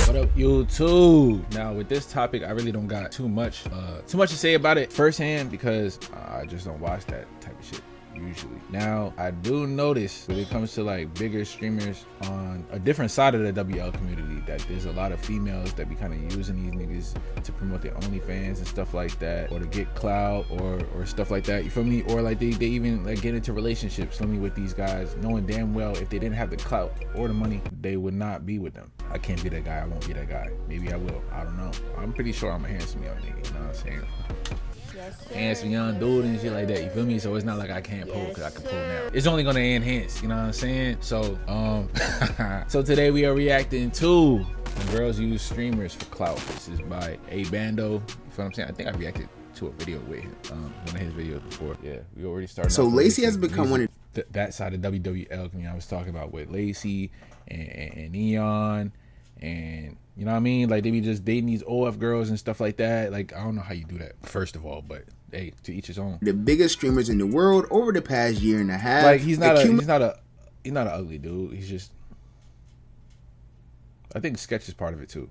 What up, YouTube? Now with this topic, I really don't got too much to say about it firsthand because I just don't watch that type of shit usually. Now I do notice when it comes to like bigger streamers on a different side of the WL community that there's a lot of females that be kind of using these niggas to promote their OnlyFans and stuff like that, or to get clout or stuff like that, you feel me? Or like they even like get into relationships, feel me, with these guys, knowing damn well if they didn't have the clout or the money, they would not be with them. I can't be that guy, I won't be that guy. Maybe I will, I don't know. I'm pretty sure I'm a handsome young nigga, you know what I'm saying? Handsome young dude and shit like that, you feel me? So it's not like I can't pull, because I can pull now. It's only gonna enhance, you know what I'm saying? So so today we are reacting to when girls use streamers for clout. This is by A Bando, you feel what I'm saying? I think I reacted to a video with him, one of his videos before. Yeah, we already started. So Lacey has become one of that side of WWL community I was talking about, with Lacey and Neon, and you know what I mean? Like they be just dating these OF girls and stuff like that. Like I don't know how you do that, first of all, but hey, to each his own. The biggest streamers in the world over the past year and a half. Like he's not an ugly dude. He's just, I think Sketch is part of it too.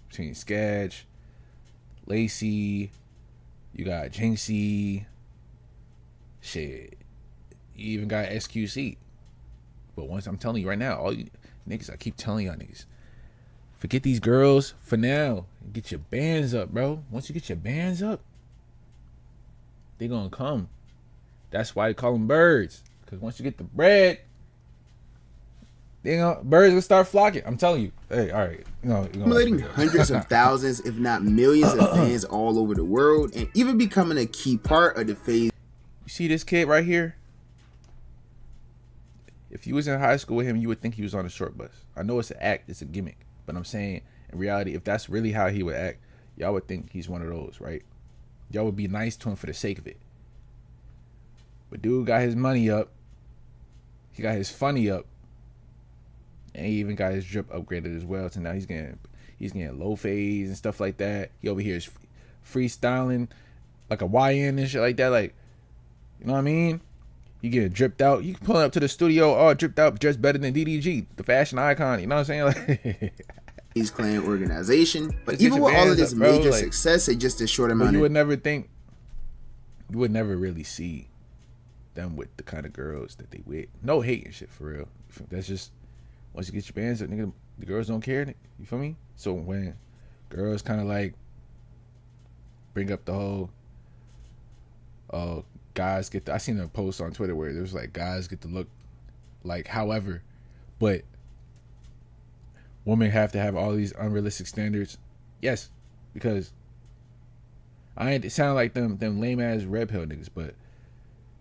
Between Sketch, Lacey, you got Jinxie, shit. You even got SQC. But once, I'm telling you right now, all you niggas, I keep telling y'all niggas, forget these girls for now. Get your bands up, bro. Once you get your bands up, they gonna come. That's why they call them birds. Because once you get the bread, birds will start flocking. I'm telling you. Hey, all right. Accumulating hundreds of thousands, if not millions of fans all over the world, and even becoming a key part of the phase. You see this kid right here? If you was in high school with him, you would think he was on a short bus. I know it's an act, it's a gimmick, but I'm saying in reality, if that's really how he would act, y'all would think he's one of those, right? Y'all would be nice to him for the sake of it. But dude got his money up, he got his funny up, and he even got his drip upgraded as well. So now he's getting low fades and stuff like that. He over here is freestyling like a YN and shit like that. Like, you know what I mean? You get dripped out. You can pull up to the studio, all dripped out, dressed better than DDG, the fashion icon. You know what I'm saying? Like, he's clan organization. But even with all of this major success in just a short amount of, you would never think, you would never really see them with the kind of girls that they with. No hate and shit, for real. That's just, once you get your bands up, nigga, the girls don't care. You feel me? So when girls kind of like bring up the whole, guys get I seen a post on Twitter where there was like, guys get to look like however, but women have to have all these unrealistic standards. Yes, because I ain't sound like them lame ass red pill niggas, but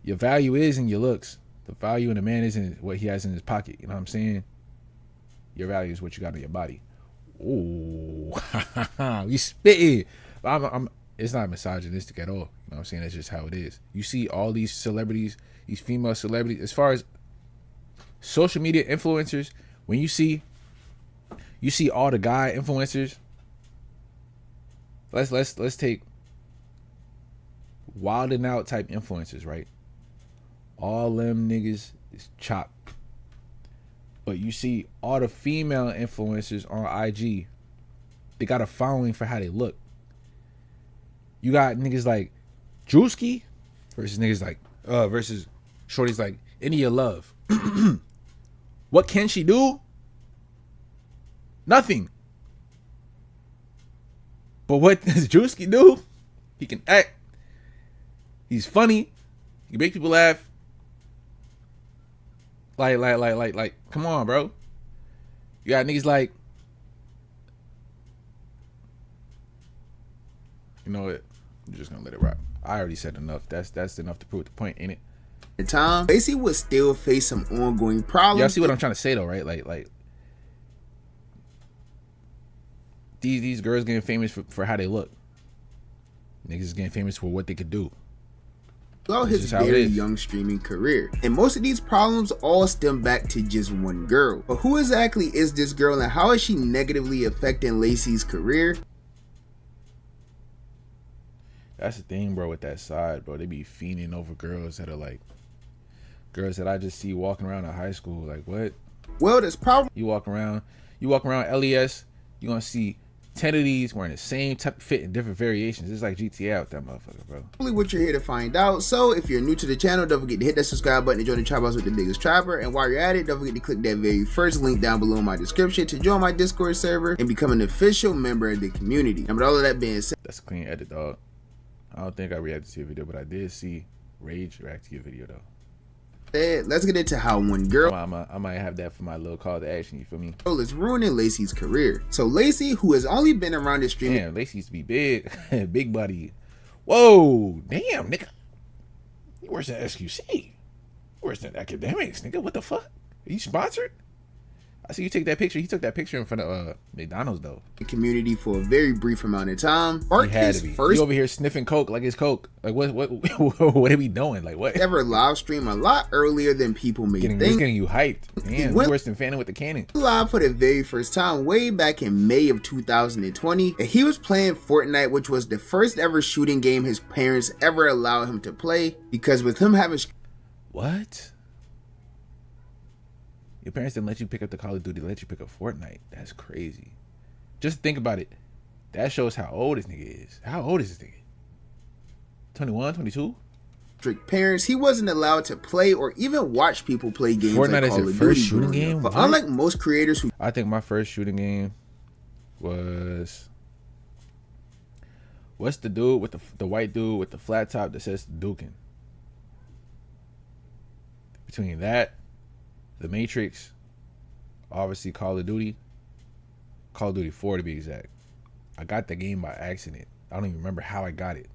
your value is in your looks. The value in a man isn't what he has in his pocket. You know what I'm saying? Your value is what you got in your body. Ooh, you spitting. It's not misogynistic at all. You know what I'm saying? That's just how it is. You see all these celebrities, these female celebrities, as far as social media influencers, when you see all the guy influencers, let's take Wild and Out type influencers, right? All them niggas is chopped. But you see all the female influencers on IG, they got a following for how they look. You got niggas like Drewski versus niggas like versus shorties like India Love. What can she do? Nothing. But what does Drewski do? He can act. He's funny. He can make people laugh. Like, come on, bro. You got niggas like, you know what? I'm just gonna let it rock. I already said enough. That's enough to prove the point, ain't it? At the time, Lacey would still face some ongoing problems. Y'all see what I'm trying to say though, right? Like these girls getting famous for how they look. Niggas is getting famous for what they could do. Throughout his very young streaming career. And most of these problems all stem back to just one girl. But who exactly is this girl and how is she negatively affecting Lacey's career? That's the thing, bro, with that side, bro. They be fiending over girls that are like, girls that I just see walking around in high school. Like, what? Well, there's probably, you walk around LES, you're gonna see 10 of these wearing the same type of fit in different variations. It's like GTA out that motherfucker, bro. Probably what you're here to find out. So if you're new to the channel, don't forget to hit that subscribe button to join the Trap House with the biggest trapper. And while you're at it, don't forget to click that very first link down below in my description to join my Discord server and become an official member of the community. And with all of that being said, that's a clean edit, dog. I don't think I reacted to your video, but I did see Rage react to your video though. Let's get into how one girl, I might have that for my little call to action, you feel me? is ruining Lacey's career. So Lacey, who has only been around the streaming, damn, Lacey used to be big, big buddy. Whoa, damn, nigga, you worse than SQC, worse than academics, nigga. What the fuck? Are you sponsored? I see you take that picture. He took that picture in front of McDonald's though. The community for a very brief amount of time. He had to be. He over here sniffing coke like it's coke. Like what what are we doing? Like what? Ever live stream a lot earlier than people may think. He's getting you hyped. Damn, he's worse than Fanning with the cannon. Live for the very first time way back in May of 2020, and he was playing Fortnite, which was the first ever shooting game his parents ever allowed him to play, because with him having what? Your parents didn't let you pick up the Call of Duty, they let you pick up Fortnite. That's crazy. Just think about it. That shows how old this nigga is. How old is this nigga? 21, 22? Strict parents, he wasn't allowed to play or even watch people play games. Fortnite like is Call your of first Duty shooting game? But unlike most creators who... I think my first shooting game was... What's the dude with the white dude with the flat top that says Dukin? Between that, The Matrix, obviously Call of Duty 4 to be exact. I got the game by accident. I don't even remember how I got it.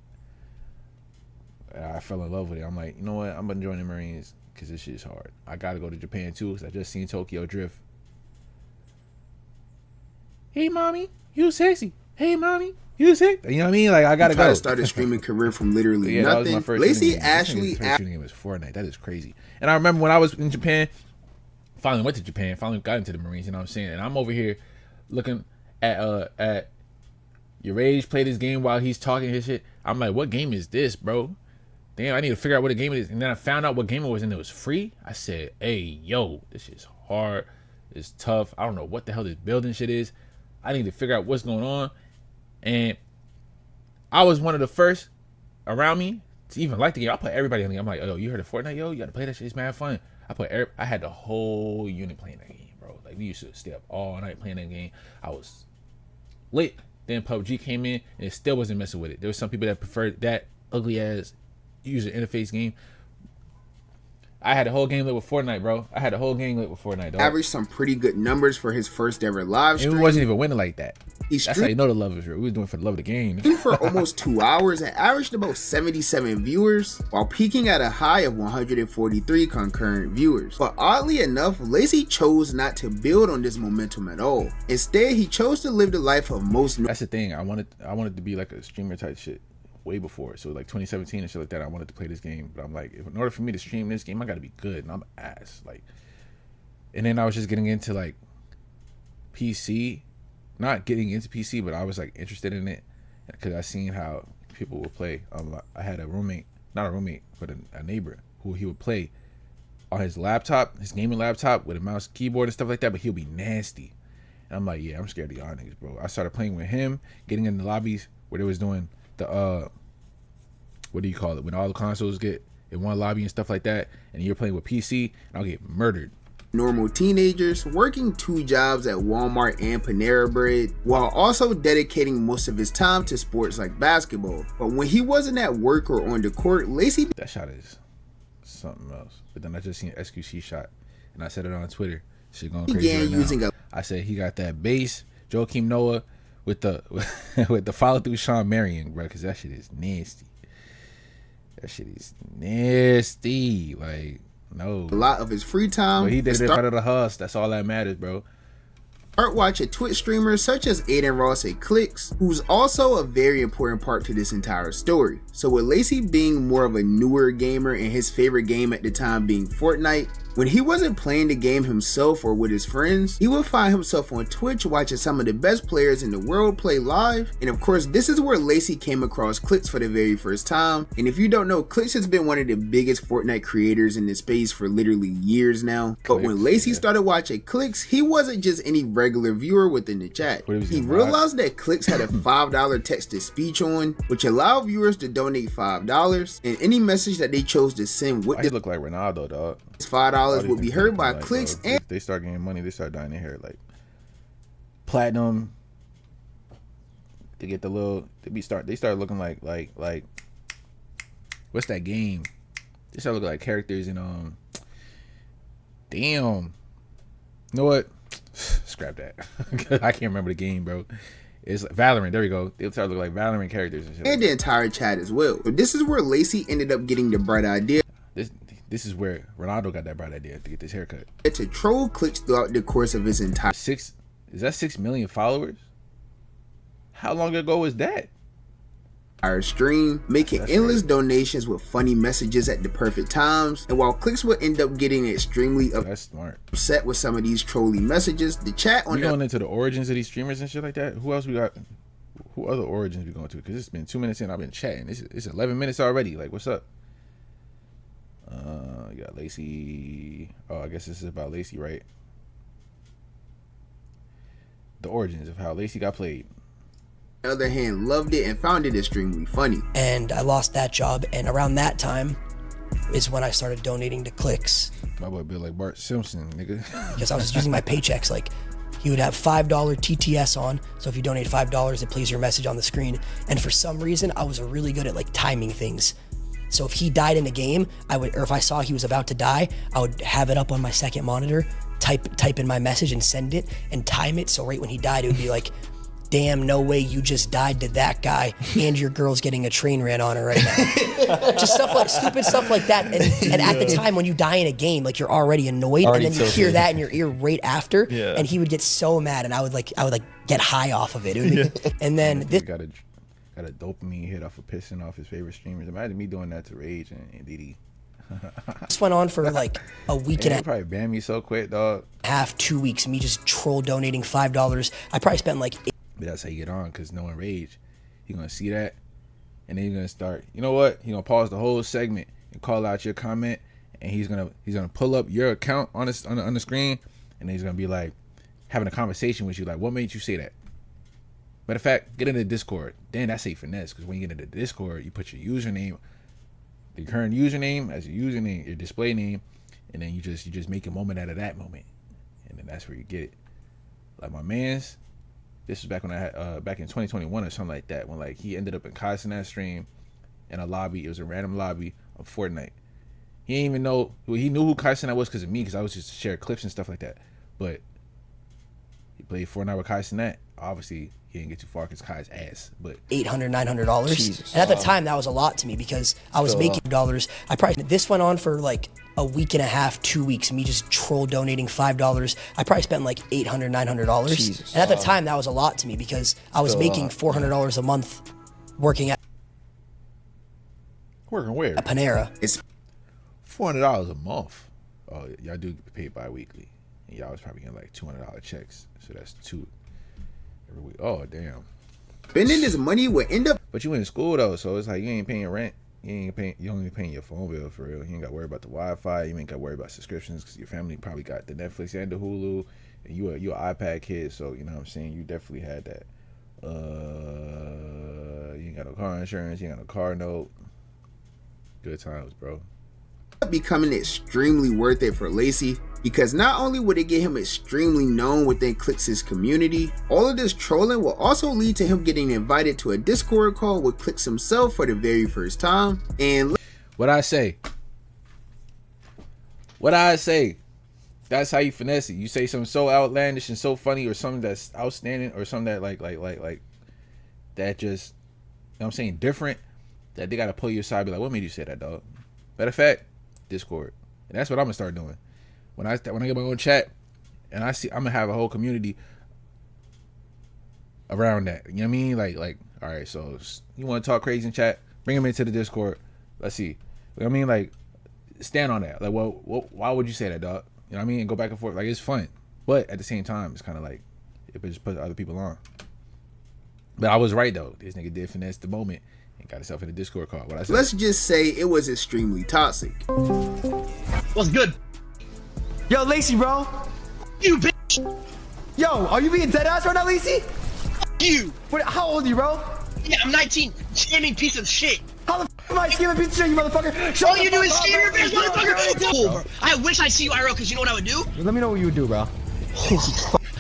I fell in love with it. I'm like, you know what? I'm gonna join the Marines because this shit is hard. I gotta go to Japan too because I just seen Tokyo Drift. Hey mommy, you sexy. Hey mommy, you sexy. You know what I mean? Like I gotta go. To start a streaming career from literally nothing. That was my first Lacey actually first shooting game was Fortnite. That is crazy. And I remember when I was in Japan. Finally went to Japan, finally got into the Marines, you know what I'm saying? And I'm over here looking at your Rage play this game while he's talking his shit. I'm like, what game is this, bro? Damn, I need to figure out what the game it is. And then I found out what game it was and it was free. I said, hey, yo, this shit's hard. It's tough. I don't know what the hell this building shit is. I need to figure out what's going on. And I was one of the first around me to even like the game. I put everybody on the game. I'm like, yo, you heard of Fortnite? Yo, you gotta play that shit. It's mad fun. I had the whole unit playing that game, bro. Like we used to stay up all night playing that game. I was lit. Then PUBG came in and it still wasn't messing with it. There was some people that preferred that ugly ass user interface game. I had the whole game lit with Fortnite, bro. I had the whole game lit with Fortnite, dog. Averaged some pretty good numbers for his first ever live stream. And we wasn't even winning like that. That's how you know the love is real. We was doing it for the love of the game. For almost 2 hours and averaged about 77 viewers, while peaking at a high of 143 concurrent viewers. But oddly enough, Lacey chose not to build on this momentum at all. Instead, he chose to live the life of most. That's the thing. I wanted to be like a streamer type shit way before. So like 2017 and shit like that, I wanted to play this game. But I'm like, in order for me to stream this game, I gotta be good. And I'm ass. Like, and then I was just getting into like PC. Not getting into PC, but I was like interested in it because I seen how people would play. I had a roommate, not a roommate, but a neighbor who he would play on his laptop, his gaming laptop with a mouse, keyboard, and stuff like that. But he'll be nasty, and I'm like, yeah, I'm scared of y'all niggas, bro. I started playing with him, getting in the lobbies where they was doing the what do you call it when all the consoles get in one lobby and stuff like that, and you're playing with PC, and I'll get murdered. Normal teenagers working 2 jobs at Walmart and Panera Bread while also dedicating most of his time to sports like basketball. But when he wasn't at work or on the court, Lacey, that shot is something else. But then I just seen an SQC shot and I said it on Twitter. Shit going crazy right using now. I said he got that base Joakim Noah with the with the follow through Sean Marion, bro, because that shit is nasty. That shit is nasty. Like, no. A lot of his free time. But he did it in front of the hus. That's all that matters, bro. Start watching Twitch streamers such as Aiden Ross and Clicks, who's also a very important part to this entire story. So with Lacey being more of a newer gamer and his favorite game at the time being Fortnite, When he wasn't playing the game himself or with his friends, he would find himself on Twitch watching some of the best players in the world play live. And of course, this is where Lacey came across Clix for the very first time. And if you don't know, Clix has been one of the biggest Fortnite creators in this space for literally years now. But when Lacey started watching Clix, he wasn't just any regular viewer within the chat. He realized that Clix had a $5 text-to-speech on, which allowed viewers to donate $5, and any message that they chose to send with this look like Ronaldo, dog. $5 would be heard by Clix, and if they start getting money, they start dyeing their hair like platinum. They get the little, they start looking like what's that game? They start looking like characters in damn. You know what? Scrap that. I can't remember the game, bro. It's Valorant. There we go. They start looking like Valorant characters and shit. And the entire chat as well. So this is where Lacey ended up getting the bright idea. This is where Ronaldo got that bright idea to get this haircut. To troll Clix throughout the course of his entire is that 6 million followers? How long ago was that? Our stream, making endless donations with funny messages at the perfect times. And while Clix would end up getting extremely upset with some of these trolling messages, the chat on going into the origins of these streamers and shit like that. Who else we got? Who other origins we going to? Because it's been 2 minutes in. I've been chatting. It's 11 minutes already. Like, what's up? You got Lacey. Oh, I guess this is about Lacey, right? The origins of how Lacey got played. On the other hand, loved it and found it extremely funny. And I lost that job, and around that time is when I started donating to Clix. My boy Bill like Bart Simpson, nigga. Because I was using my paychecks, like he would have $5 TTS on, so if you donate $5, it plays your message on the screen. And for some reason, I was really good at like timing things. So if he died in the game, or if I saw he was about to die, I would have it up on my second monitor, type in my message and send it, and time it. So right when he died, it would be like, damn, no way you just died to that guy, and your girl's getting a train ran on her right now. Just stupid stuff like that. And at the time when you die in a game, like you're already annoyed, and then you hear that in your ear right after, and he would get so mad, and I would get high off of it. And then this got a dopamine hit off of pissing off his favorite streamers. Imagine me doing that to Rage and Diddy. This went on for like a week and a half. Probably ban me so quick, dog. 2 weeks, me just troll donating $5. I probably spent like. But that's how you get on, because knowing Rage, you're gonna see that, and then you're gonna start. You know what? You're gonna pause the whole segment and call out your comment, and he's gonna pull up your account on the screen, and then he's gonna be like having a conversation with you, like, what made you say that? Matter of fact, get into Discord. Then that's a finesse, because when you get into Discord, you put your username, the current username as your username, your display name, and then you just make a moment out of that moment, and then that's where you get it. Like my man's. This was back when I had back in 2021 or something like that, when like he ended up in Kai Cenat stream in a lobby. It was a random lobby of Fortnite. He didn't even know. He knew who Kai Cenat was because of me, because I was just share clips and stuff like that. But he played Fortnite with Kai Cenat. Obviously, he didn't get too far because Kai's ass. But $800, $900, and at the time that was a lot to me because I was making dollars. This went on for like a week and a half, 2 weeks, me just troll donating $5. I probably spent like $800, $900. And at the time, that was a lot to me because I was making $400 a month working at. Working where? At Panera. It's $400 a month. Oh, y'all do get paid bi-weekly. And y'all was probably getting like $200 checks. So that's $2 every week. Oh, damn. Spending this money would end up. But you in school though, so it's like you ain't paying rent. You only paying your phone bill for real. You ain't got to worry about the Wi-Fi. You ain't got to worry about subscriptions because your family probably got the Netflix and the Hulu. And you're an iPad kid, so you know what I'm saying. You definitely had that. You ain't got no car insurance. You ain't got no car note. Good times, bro. Becoming extremely worth it for Lacey, because not only would it get him extremely known within Clix's community, all of this trolling will also lead to him getting invited to a Discord call with Clix himself for the very first time. And what I say, that's how you finesse it. You say something so outlandish and so funny, or something that's outstanding, or something that like that just, you know what I'm saying, different, that they gotta pull you aside, be like, what made you say that, dog? Matter of fact, Discord. And that's what I'm gonna start doing. When I get my own chat, and I'm gonna have a whole community around that. You know what I mean? Like, all right, so you want to talk crazy in chat? Bring them into the Discord. Let's see. You know what I mean? Like, stand on that. Like, well, why would you say that, dog? You know what I mean? And go back and forth. Like, it's fun, but at the same time, it's kind of like it just puts other people on. But I was right though. This nigga did finesse the moment and got himself in the Discord call. What I said. Let's just say it was extremely toxic. What's good? Yo, Lacey, bro. You bitch. Yo, are you being dead ass right now, Lacey? You. What? How old are you, bro? Yeah, I'm 19. Scamming piece of shit. How the f am I scamming piece of shit, you motherfucker? Shut All the you do fuck is up, scam your bro. bitch, motherfucker. It's over. I wish I see you IRL, because you know what I would do? Let me know what you would do, bro.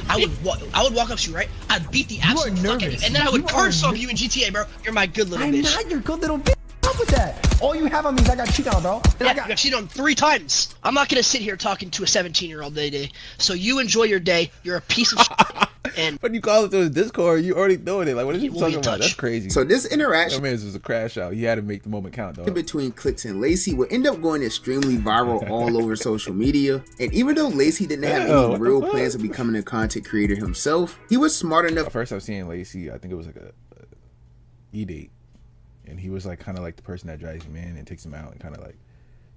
I would walk up to you, right? I'd beat the absolute fuck out of you, and then I would curse on you in GTA, bro. You're my good little I'm bitch. not your good little bitch. What's up with that? All you have on me is I got cheated on, bro. And Yeah, I got you got cheated on 3 times. I'm not gonna sit here talking to a 17-year-old day. So you enjoy your day. You're a piece of shit. And When you call it to his Discord, you already doing it. Like, what are you We'll be talking in about? touch. That's crazy. So this That interaction man was a crash out. He had to make the moment count, dog. between Clicks and Lacey would end up going extremely viral all over social media. And even though Lacey didn't have Yo, any what the real fuck? plans of becoming a content creator himself, he was smart enough First time seeing Lacey, I think it was like a E-date. And he was like kind of like the person that drags him in and takes him out and kind of like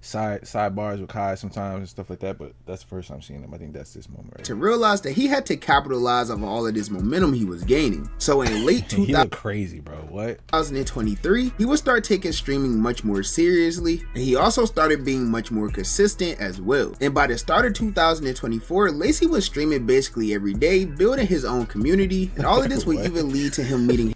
sidebars with Kai sometimes and stuff like that. But that's the first time seeing him. I think that's this moment right to realize that he had to capitalize on all of this momentum he was gaining. So in late here. He looked crazy, bro. What? 2023, he would start taking streaming much more seriously, and he also started being much more consistent as well. And by the start of 2024, Lacey was streaming basically every day, building his own community, and all of this would What? even lead to him meeting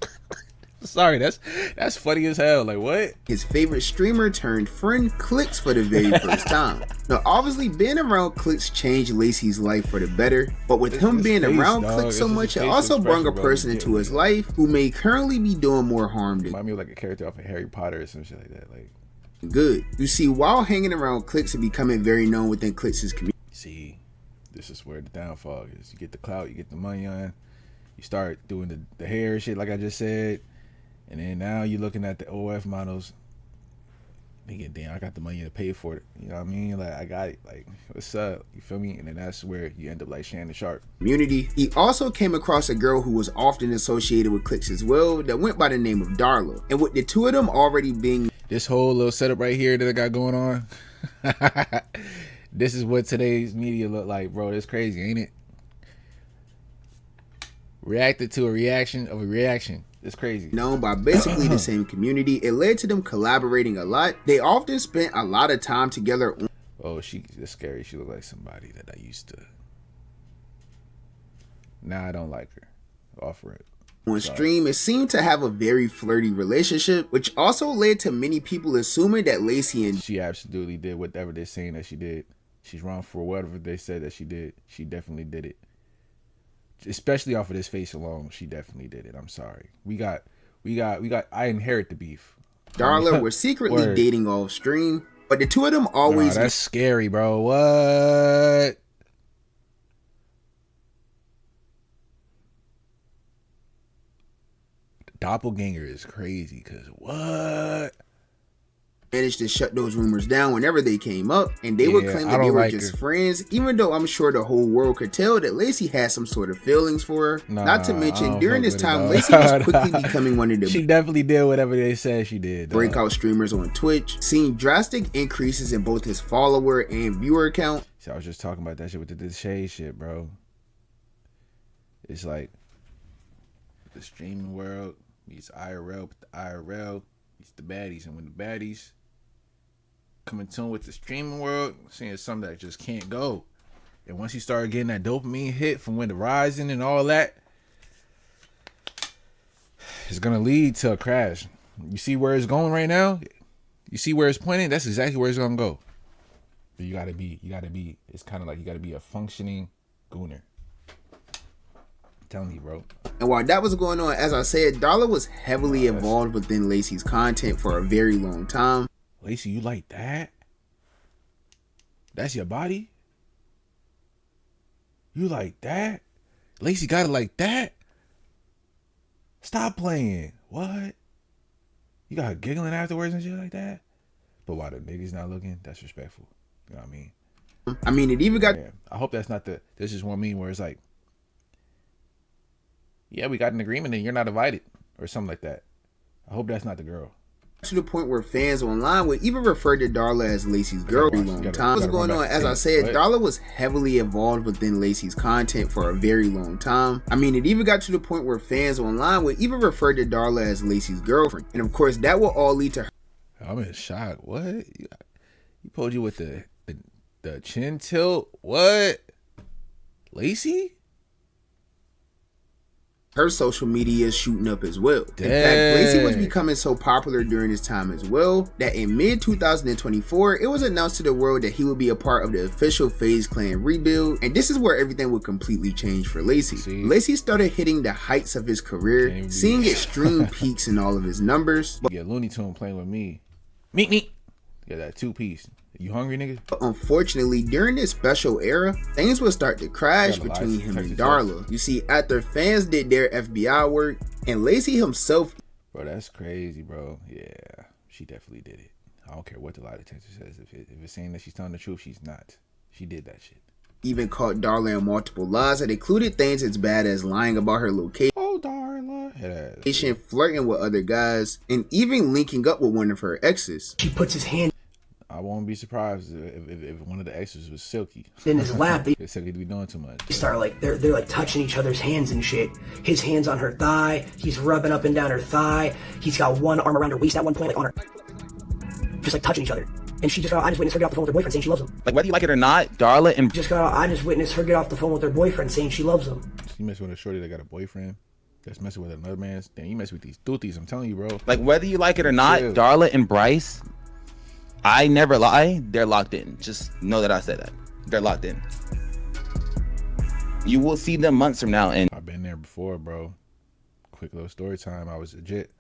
Sorry, that's funny as hell. Like, what? his favorite streamer turned friend Clicks for the very first time. Now obviously being around Clicks changed Lacey's life for the better, but with him His being face, around dog. Clicks so It's his much, it facial also brought a expression, bro. person You into get his me. life who may currently be doing more harm than Remind me of like a character off of Harry Potter or some shit like that. Like, good. You see, while hanging around Clicks and becoming very known within Clicks' community, see, this is where the downfall is. You get the clout, you get the money on, you start doing the hair shit like I just said, and then now you're looking at the OF models. Nigga, damn, I got the money to pay for it. You know what I mean? Like, I got it. Like, what's up? You feel me? And then that's where you end up like Shannon Sharp. he also came across a girl who was often associated with Clicks as well that went by the name of Darla. And with the two of them already being This whole little setup right here that I got going on, this is what today's media look like, bro. That's crazy, ain't it? Reacted to a reaction of a reaction. It's crazy. known by basically the same community, it led to them collaborating a lot. They often spent a lot of time together Oh, that's scary. She look like somebody that I used to. Now I don't like her. Offer it. on stream. It seemed to have a very flirty relationship, which also led to many people assuming that Lacey and She absolutely did whatever they're saying that she did. She's wrong for whatever they said that she did. She definitely did it. Especially off of this face alone, she definitely did it. I'm sorry. We got. I inherit the beef. Darla were secretly Word. dating off stream, but the two of them Nah, always that's scary, bro. What? Doppelganger is crazy. Cause what? managed to shut those rumors down whenever they came up, and they would Yeah, claim I that they don't were like just her. friends, even though I'm sure the whole world could tell that Lacey had some sort of feelings for her. Not to Nah, I mention, don't during fuck this with it, time, dog. Lacey was quickly becoming one of the She definitely did whatever they said she did. dog. breakout streamers on Twitch, seeing drastic increases in both his follower and viewer count. See, I was just talking about that shit with the shade shit, bro. It's like the streaming world meets IRL, but the IRL meets the baddies, and when the baddies come in tune with the streaming world, seeing something that just can't go. And once you start getting that dopamine hit from when the rising and all that, it's gonna lead to a crash. You see where it's going right now? You see where it's pointing? That's exactly where it's gonna go. But you gotta be, it's kind of like you gotta be a functioning gooner. I'm telling you, bro. And while that was going on, as I said, Darla was heavily involved within Lacey's content for a very long time. Lacey, you like that? That's your body? You like that? Lacey got it like that? Stop playing. What? You got her giggling afterwards and shit like that? But why the niggas not looking? That's respectful. You know what I mean? I mean, it even got Yeah. I hope that's not this is one meme where it's like, yeah, we got an agreement and you're not invited or something like that. I hope that's not the girl. to the point where fans online would even refer to Darla as Lacey's girl for a long time. What's going on? As I said, Darla was heavily involved within Lacey's content for a very long time. I mean, it even got to the point where fans online would even refer to Darla as Lacey's girlfriend. And of course, that will all lead to her. I'm in shock. What? You pulled you with the chin tilt? What? Lacey? Her social media is shooting up as well. In fact, Lacey was becoming so popular during this time as well that in mid-2024, it was announced to the world that he would be a part of the official FaZe Clan rebuild, and this is where everything would completely change for Lacey. Lacey started hitting the heights of his career, seeing extreme peaks in all of his numbers. Yeah, Looney Tune playing with me. Meet. Yeah, that 2-piece. You hungry, nigga? But unfortunately, during this special era, things would start to crash between him and Darla. You see, after fans did their FBI work, and Lacey himself... Bro, that's crazy, bro. Yeah, she definitely did it. I don't care what the lie detector says. If it's saying that she's telling the truth, she's not. She did that shit. Even caught Darla in multiple lies that included things as bad as lying about her location. Oh, Darla. Flirting with other guys, and even linking up with one of her exes. She puts his hand I won't be surprised if one of the exes was Silky. in his lap. Silky to be doing too much. They start like they're like touching each other's hands and shit. His hands on her thigh. He's rubbing up and down her thigh. He's got one arm around her waist at one point, like on her, just like touching each other. And she just got. I just witnessed her get off the phone with her boyfriend saying she loves him. Like whether you like it or not, Darla and I just witnessed her get off the phone with her boyfriend saying she loves him. You messing with a shorty that got a boyfriend that's messing with another man's. Damn, you mess with these dooties. I'm telling you, bro. Like whether you like it or not, Darla and Bryce, I never lie. They're locked in. Just know that I said that. They're locked in. You will see them months from now. And I've been there before, bro. Quick little story time. I was legit.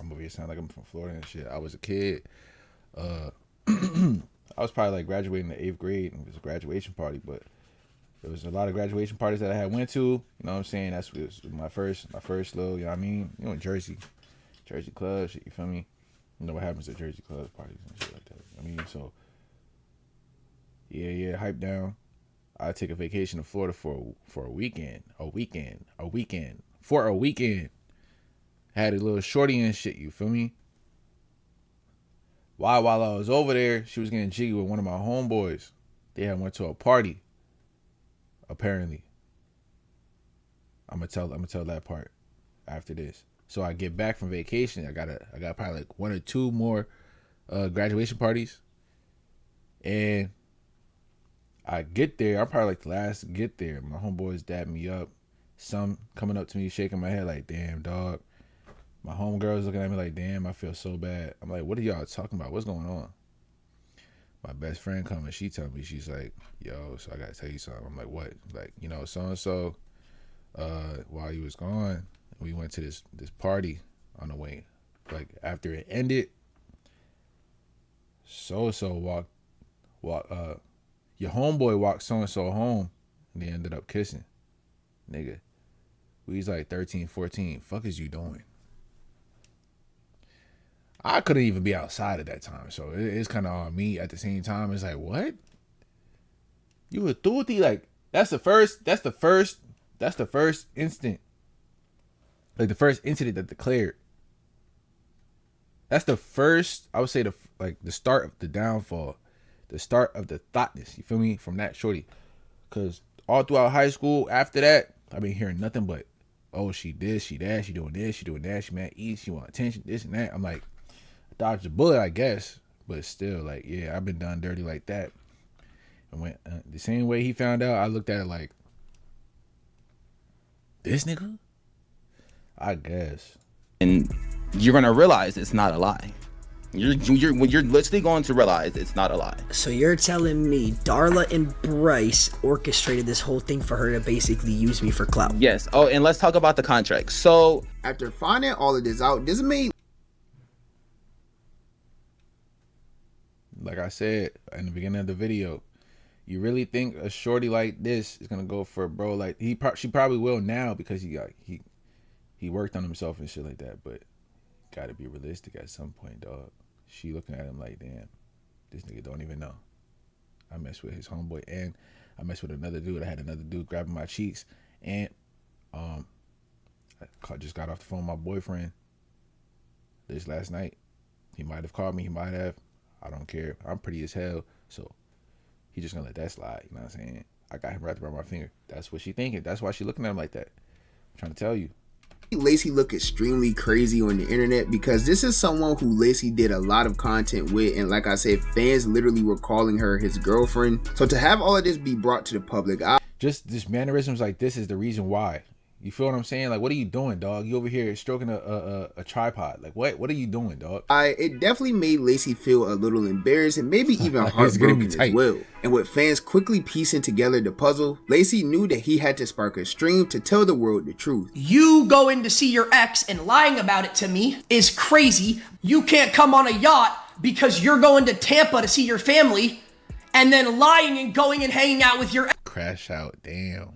I'm over here sound like I'm from Florida and shit. I was a kid. I was probably like graduating in the 8th grade. It was a graduation party, but there was a lot of graduation parties that I had went to. You know what I'm saying? That's was my first little, you know what I mean? You know, Jersey club shit, you feel me? You know what happens at Jersey club parties and shit like that. I mean, so yeah, hype down. I take a vacation to Florida for a weekend. Had a little shorty and shit, you feel me? While I was over there, she was getting jiggy with one of my homeboys. They had went to a party. Apparently. I'm gonna tell that part after this. So I get back from vacation. I got probably like 1 or 2 more graduation parties. And I get there. I'm probably like the last to get there. My homeboys dabbed me up. Some coming up to me, shaking my head like, damn, dog. My homegirl's looking at me like, damn, I feel so bad. I'm like, what are y'all talking about? What's going on? My best friend coming, she told me, she's like, yo, so I gotta tell you something. I'm like, what? Like, you know, so-and-so, while you was gone, we went to this party on the way. Like, after it ended, so-and-so your homeboy walked so-and-so home, and they ended up kissing. Nigga, we was like 13, 14. Fuck is you doing? I couldn't even be outside at that time, so it's kind of on me. At the same time, it's like, what? You a tutti? Like, that's the first instant. Like, the first incident that declared. That's the first, I would say, the start of the downfall. The start of the thoughtness, you feel me? From that shorty. Because all throughout high school, after that, I've been hearing nothing but, oh, she this, she that, she doing this, she doing that, she mad eat, she want attention, this and that. I'm like, dodged a bullet, I guess, but still, like, yeah, I've been done dirty like that. And when the same way he found out, I looked at it like, this nigga? I guess. And you're gonna realize it's not a lie. You're literally going to realize it's not a lie. So you're telling me Darla and Bryce orchestrated this whole thing for her to basically use me for clout? Yes. Oh, and let's talk about the contract. So after finding all of this out, this made, like I said in the beginning of the video, you really think a shorty like this is gonna go for a bro like she probably will now because he worked on himself and shit like that, but gotta be realistic at some point, dog. She looking at him like, damn, this nigga don't even know. I messed with his homeboy and I messed with another dude. I had another dude grabbing my cheeks, and I just got off the phone with my boyfriend this last night. He might have called me. He might have. I don't care. I'm pretty as hell. So he just gonna let that slide. You know what I'm saying? I got him wrapped around my finger. That's what she thinking. That's why she looking at him like that. I'm trying to tell you. Lacey look extremely crazy on the internet because this is someone who Lacey did a lot of content with, and like I said, fans literally were calling her his girlfriend. So to have all of this be brought to the public, just mannerisms like this is the reason why. You feel what I'm saying? Like, what are you doing, dog? You over here stroking a tripod. Like, what are you doing, dog? It definitely made Lacey feel a little embarrassed and maybe even heartbroken as well. And with fans quickly piecing together the puzzle, Lacey knew that he had to spark a stream to tell the world the truth. You going to see your ex and lying about it to me is crazy. You can't come on a yacht because you're going to Tampa to see your family and then lying and going and hanging out with your ex. Crash out, damn.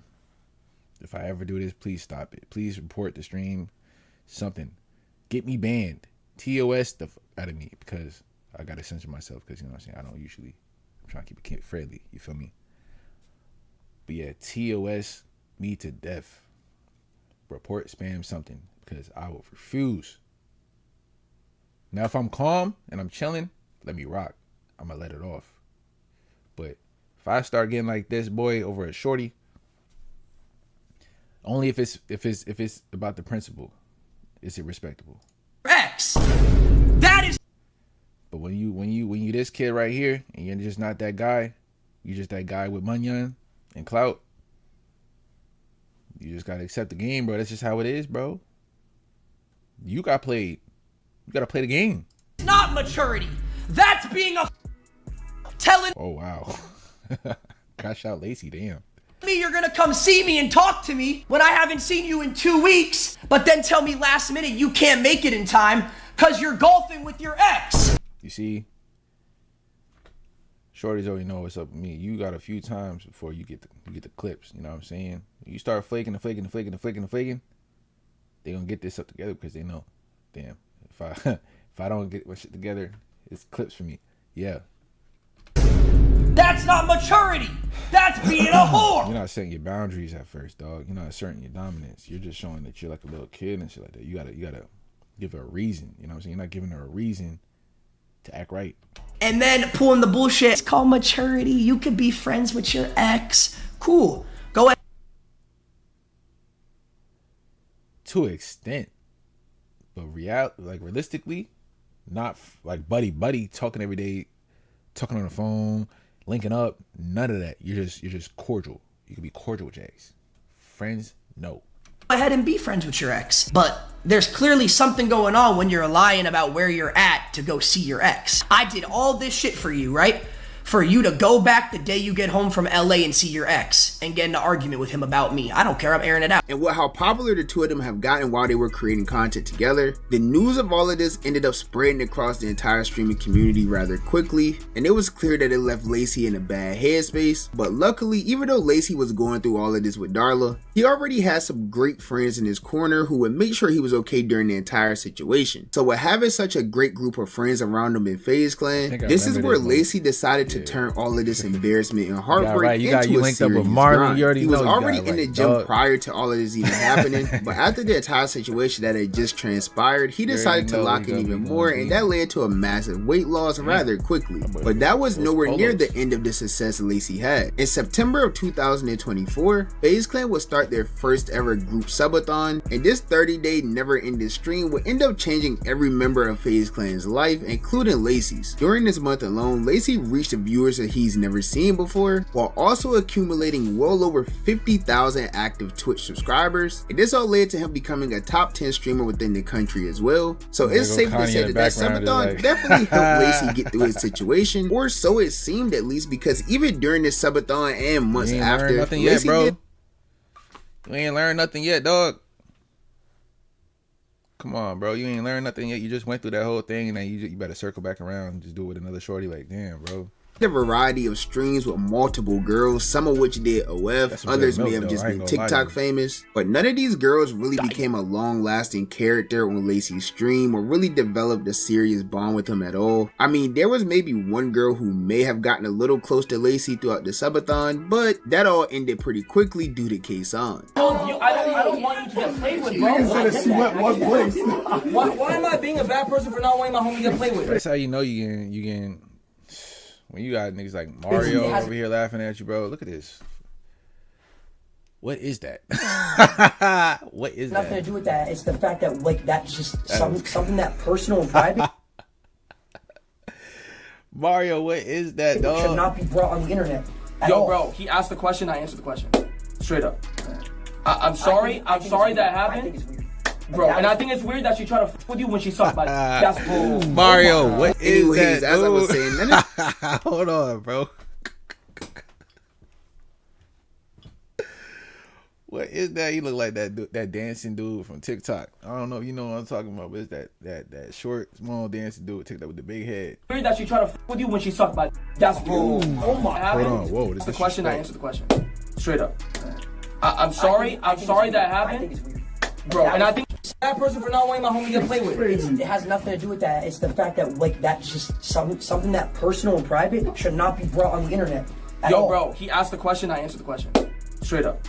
If I ever do this, please stop it. Please report the stream. Something. Get me banned. TOS the out of me because I got to censor myself because, you know what I'm saying, I don't usually. I'm trying to keep it friendly. You feel me? But yeah, TOS me to death. Report spam something because I will refuse. Now, if I'm calm and I'm chilling, let me rock. I'm going to let it off. But if I start getting like this, boy, over a shorty, only if it's about the principle, is it respectable? Ex. That is. But when you this kid right here and you're just not that guy, you just that guy with Munyon and Clout. You just gotta accept the game, bro. That's just how it is, bro. You got played. You gotta play the game. Not maturity. That's being a telling. Oh wow. Crash out Lacey, damn. Me you're gonna come see me and talk to me when I haven't seen you in 2 weeks, but then tell me last minute you can't make it in time because you're golfing with your ex. You see, shorties already know what's up with me. You got a few times before you get the clips. You know what I'm saying? You start flaking, they gonna get this up together because they know, damn, if I don't get my shit together, it's clips for me. Yeah. That's not maturity. That's being a whore. You're not setting your boundaries at first, dog. You're not asserting your dominance. You're just showing that you're like a little kid and shit like that. You gotta give her a reason. You know what I'm saying? You're not giving her a reason to act right. And then pulling the bullshit. It's called maturity. You could be friends with your ex. Cool. Go ahead. To an extent, but realistically, not like buddy talking every day, talking on the phone, linking up, none of that. You're just cordial. You can be cordial with your ex. Friends, no. Go ahead and be friends with your ex. But there's clearly something going on when you're lying about where you're at to go see your ex. I did all this shit for you, right? For you to go back the day you get home from LA and see your ex and get in an argument with him about me. I don't care, I'm airing it out. And with how popular the two of them have gotten while they were creating content together, the news of all of this ended up spreading across the entire streaming community rather quickly, and it was clear that it left Lacey in a bad headspace. But luckily, even though Lacey was going through all of this with Darla, he already had some great friends in his corner who would make sure he was okay during the entire situation. So with having such a great group of friends around him in FaZe Clan, this is where Lacey decided to turn all of this embarrassment and heartbreak into a serious grind. He was already in the gym prior to all of this even happening, but after the entire situation that had just transpired, he decided to lock in even more, and that led to a massive weight loss rather quickly. But that was nowhere near the end of the success Lacey had. In September of 2024, FaZe Clan would start their first ever group subathon, and this 30-day never-ending stream would end up changing every member of FaZe Clan's life, including Lacey's. During this month alone, Lacey reached the viewers that he's never seen before, while also accumulating well over 50,000 active Twitch subscribers, and this all led to him becoming a top 10 streamer within the country as well. So it's safe to say that subathon definitely helped Lacey get through his situation, or so it seemed at least, because even during this subathon and months after, nothing Lacey yet, bro. You ain't learned nothing yet, dog. Come on, bro. You ain't learned nothing yet. You just went through that whole thing, and then you better circle back around and just do it with another shorty. Like, damn, bro. a variety of streams with multiple girls, some of which did OF, others may have just been TikTok famous, but none of these girls really became a long-lasting character on Lacey's stream or really developed a serious bond with him at all. I mean, there was maybe one girl who may have gotten a little close to Lacey throughout the subathon, but that all ended pretty quickly due to K-San. I don't want you to get played with, bro. Why am I being a bad person for not wanting my homie to get played with? That's how you know you getting when you got niggas like Mario over here laughing at you, bro. Look at this. What is that? What is that? Nothing to do with that. It's the fact that like that's just something that personal and private. Mario, what is that, dog? Should not be brought on the internet. Yo, bro, he asked the question, I answered the question. Straight up. I'm sorry. I'm sorry that happened. Bro, and I think it's weird that she tried to f with you when she sucked my that's bull. Mario, what is that? As I was saying, hold on, bro. What is that? He look like that dancing dude from TikTok. I don't know if you know what I'm talking about, but it's that short, small dancing dude with TikTok with the big head. Weird that she tried to f with you when she sucked my that's bull. Oh my. Hold on, whoa. This the question, I answered the question. Straight up. I'm sorry. I'm sorry that happened. Bro, and I think that person for not wanting my homie to get played with. It has nothing to do with that. It's the fact that like that's just something that personal and private should not be brought on the internet. Yo, bro, he asked the question, I answered the question. Straight up.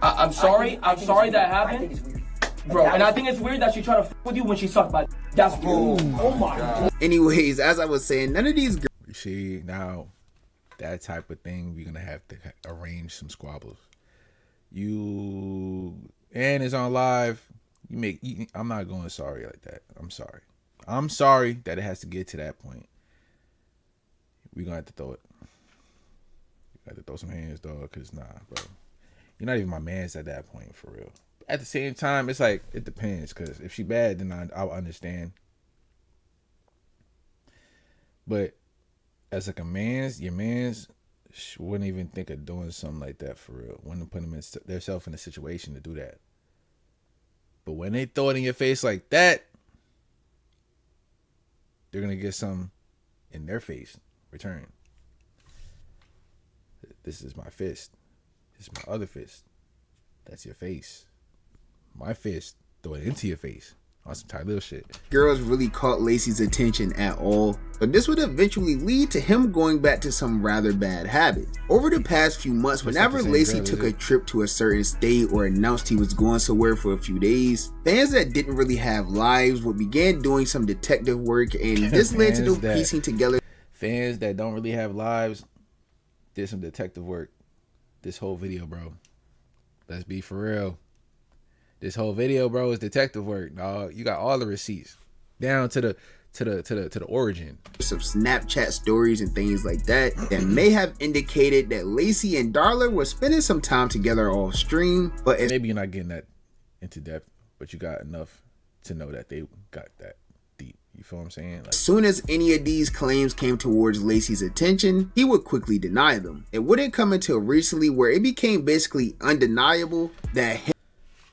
I'm sorry. I'm sorry that happened. Bro, and I think it's weird that she tried to f with you when she sucked my that's bull. Oh my God. Anyways, as I was saying, none of these girls. You see, now that type of thing, we're gonna have to arrange some squabbles. And it's on live. I'm not going sorry like that. I'm sorry. I'm sorry that it has to get to that point. We're gonna have to throw it. We got to throw some hands, dog. Cause nah, bro, you're not even my man's at that point for real. At the same time, it's like it depends. Cause if she bad, then I'll understand. But as like your man's wouldn't even think of doing something like that for real. Wouldn't put themselves in a situation to do that. But when they throw it in your face like that, they're gonna get something in their face return. This is my fist. This is my other fist. That's your face. My fist, throw it into your face. On some tight little shit. Girls really caught Lacey's attention at all, but this would eventually lead to him going back to some rather bad habits. Over the past few months, whenever Lacey took a trip to a certain state or announced he was going somewhere for a few days, fans that didn't really have lives would begin doing some detective work, and this led to them piecing together. Fans that don't really have lives did some detective work. This whole video, bro. Let's be for real. This whole video, bro, is detective work, dog. You got all the receipts down to the origin. Some Snapchat stories and things like that may have indicated that Lacey and Darla were spending some time together off stream, but maybe you're not getting that into depth, but you got enough to know that they got that deep. You feel what I'm saying? Like, as soon as any of these claims came towards Lacey's attention, he would quickly deny them. It wouldn't come until recently where it became basically undeniable that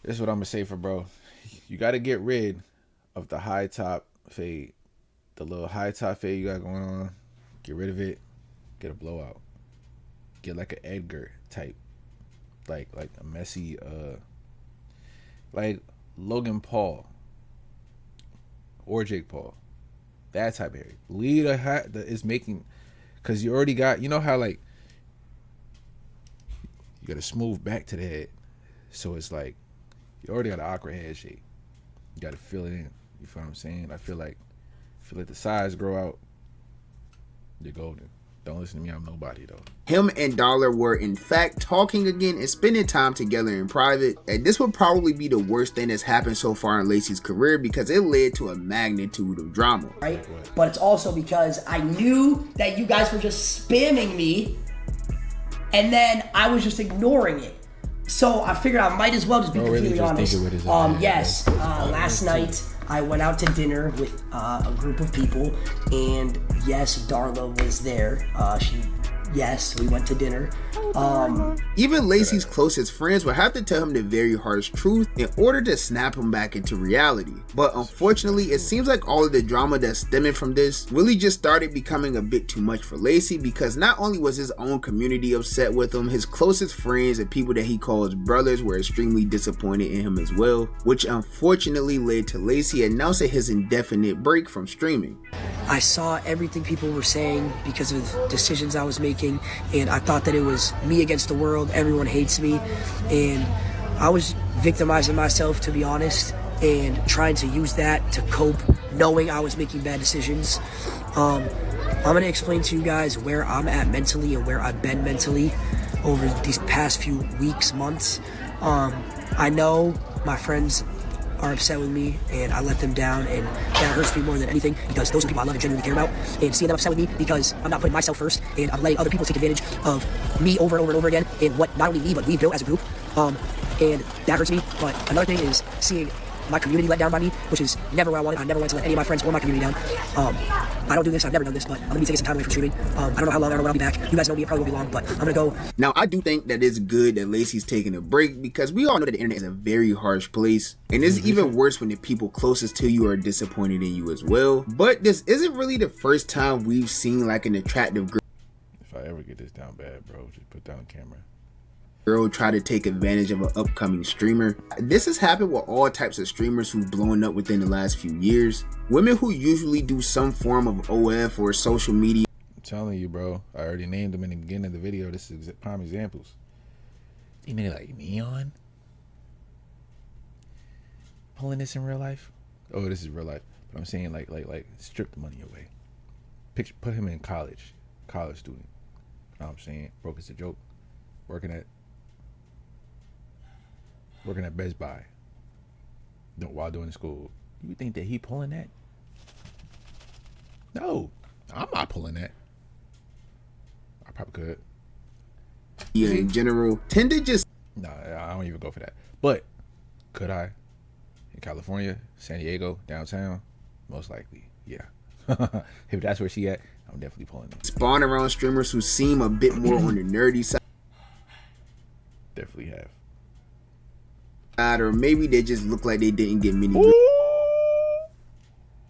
this is what I'm gonna say for bro. You got to get rid of the high top fade. The little high top fade you got going on. Get rid of it. Get a blowout. Get like an Edgar type. Like a messy, like Logan Paul. Or Jake Paul. That type of hair. Lead a hat that is making, because you already got, you know how like, you got a smooth back to the head. So it's like, you already got an awkward head shape. You got to fill it in. You feel what I'm saying? I feel like the sides grow out, you're golden. Don't listen to me, I'm nobody though. Him and Darla were in fact talking again and spending time together in private, and this would probably be the worst thing that's happened so far in Lacey's career because it led to a magnitude of drama. Right? But it's also because I knew that you guys were just spamming me, and then I was just ignoring it. So I figured I might as well just be completely honest. Yes, last night I went out to dinner with a group of people, and yes, Darla was there. Yes, we went to dinner. Even Lacey's closest friends would have to tell him the very harsh truth in order to snap him back into reality. But unfortunately, it seems like all of the drama that's stemming from this really just started becoming a bit too much for Lacey, because not only was his own community upset with him, his closest friends and people that he calls brothers were extremely disappointed in him as well, which unfortunately led to Lacey announcing his indefinite break from streaming. I saw everything people were saying because of decisions I was making, and I thought that it was me against the world, everyone hates me, and I was victimizing myself, to be honest, and trying to use that to cope, knowing I was making bad decisions. I'm gonna explain to you guys where I'm at mentally and where I've been mentally over these past few weeks, months. I know my friends are upset with me and I let them down, and that hurts me more than anything, because those are people I love and genuinely care about, and seeing them upset with me because I'm not putting myself first and I'm letting other people take advantage of me over and over and over again, and what not only me but we built as a group, and that hurts me. But another thing is seeing my community let down by me, which is never what I wanted. I never wanted to let any of my friends or my community down. I don't do this, I've never done this, but I'm gonna be taking some time away from streaming. I don't know how long, I don't know when I'll be back. You guys know me, it probably won't be long, but I'm gonna go. Now, I do think that it's good that Lacey's taking a break, because we all know that the internet is a very harsh place, and it's even worse when the people closest to you are disappointed in you as well. But this isn't really the first time we've seen like an attractive girl. If I ever get this down bad, bro, just put down the camera. Girl try to take advantage of an upcoming streamer. This has happened with all types of streamers who've blown up within the last few years. Women who usually do some form of OF or social media. I'm telling you, bro. I already named them in the beginning of the video. This is prime examples. You nigga like Neon? Pulling this in real life? Oh, this is real life. But I'm saying like strip the money away. Put him in college student. You know what I'm saying? Broke as a joke. Working at Best Buy while doing school. You think that he pulling that? No, I'm not pulling that. I probably could. Yeah, in general, tend to just... Nah, I don't even go for that. But could I? In California, San Diego, downtown? Most likely, yeah. If that's where she at, I'm definitely pulling it. Spawn around streamers who seem a bit more on the nerdy side. Definitely have. Or maybe they just look like they didn't get many.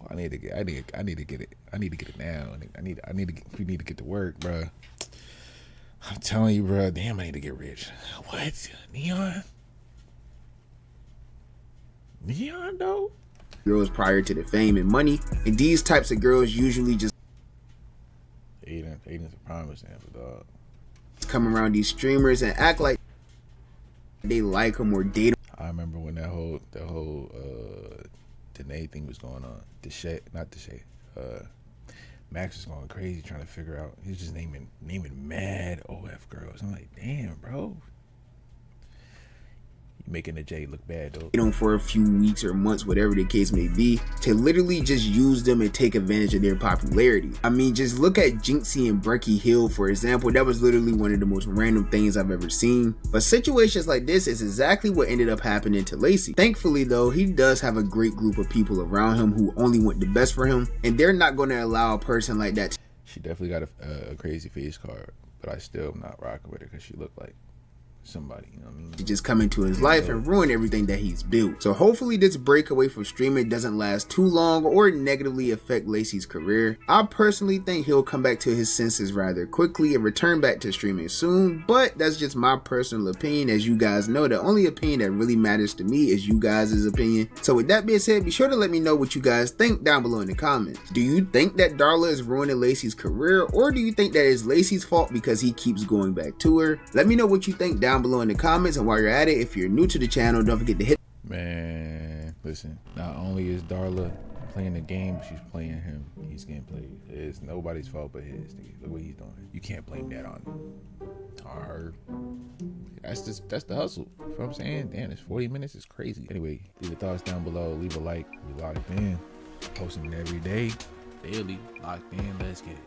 I need to get it. I need to get it now. We need to get to work, bro. I'm telling you, bro. Damn, I need to get rich. What? Neon though? Girls prior to the fame and money, and these types of girls usually just Aiden's a prime example, dog. Come around these streamers and act like they like them or date them. I remember when that whole Danae thing was going on. Max was going crazy trying to figure out. He was just naming mad OF girls. I'm like, damn, bro. You making the J look bad though. Them for a few weeks or months, whatever the case may be, to literally just use them and take advantage of their popularity. I mean, just look at Jinxie and Brecky Hill, for example. That was literally one of the most random things I've ever seen. But situations like this is exactly what ended up happening to Lacey. Thankfully though, he does have a great group of people around him who only want the best for him, and they're not going to allow a person like that. She definitely got a crazy face card, but I still am not rocking with her because she looked like somebody, you know what I mean? To just come into his life and ruin everything that he's built. So hopefully this break away from streaming doesn't last too long or negatively affect Lacey's career. I personally think he'll come back to his senses rather quickly and return back to streaming soon, but that's just my personal opinion. As you guys know, the only opinion that really matters to me is you guys' opinion. So with that being said, be sure to let me know what you guys think down below in the comments. Do you think that Darla is ruining Lacey's career, or do you think that it's Lacey's fault because he keeps going back to her? Let me know what you think down below in the comments, and while you're at it, if you're new to the channel, don't forget to hit. Man, listen, not only is Darla playing the game, but she's playing him. He's getting played. It's nobody's fault but his. Look what he's doing. You can't blame that on her. That's the hustle. You know what I'm saying? Damn, it's 40 minutes. It's crazy. Anyway, leave your thoughts down below. Leave a like. We locked in. Posting every day, daily. Locked in. Let's get it.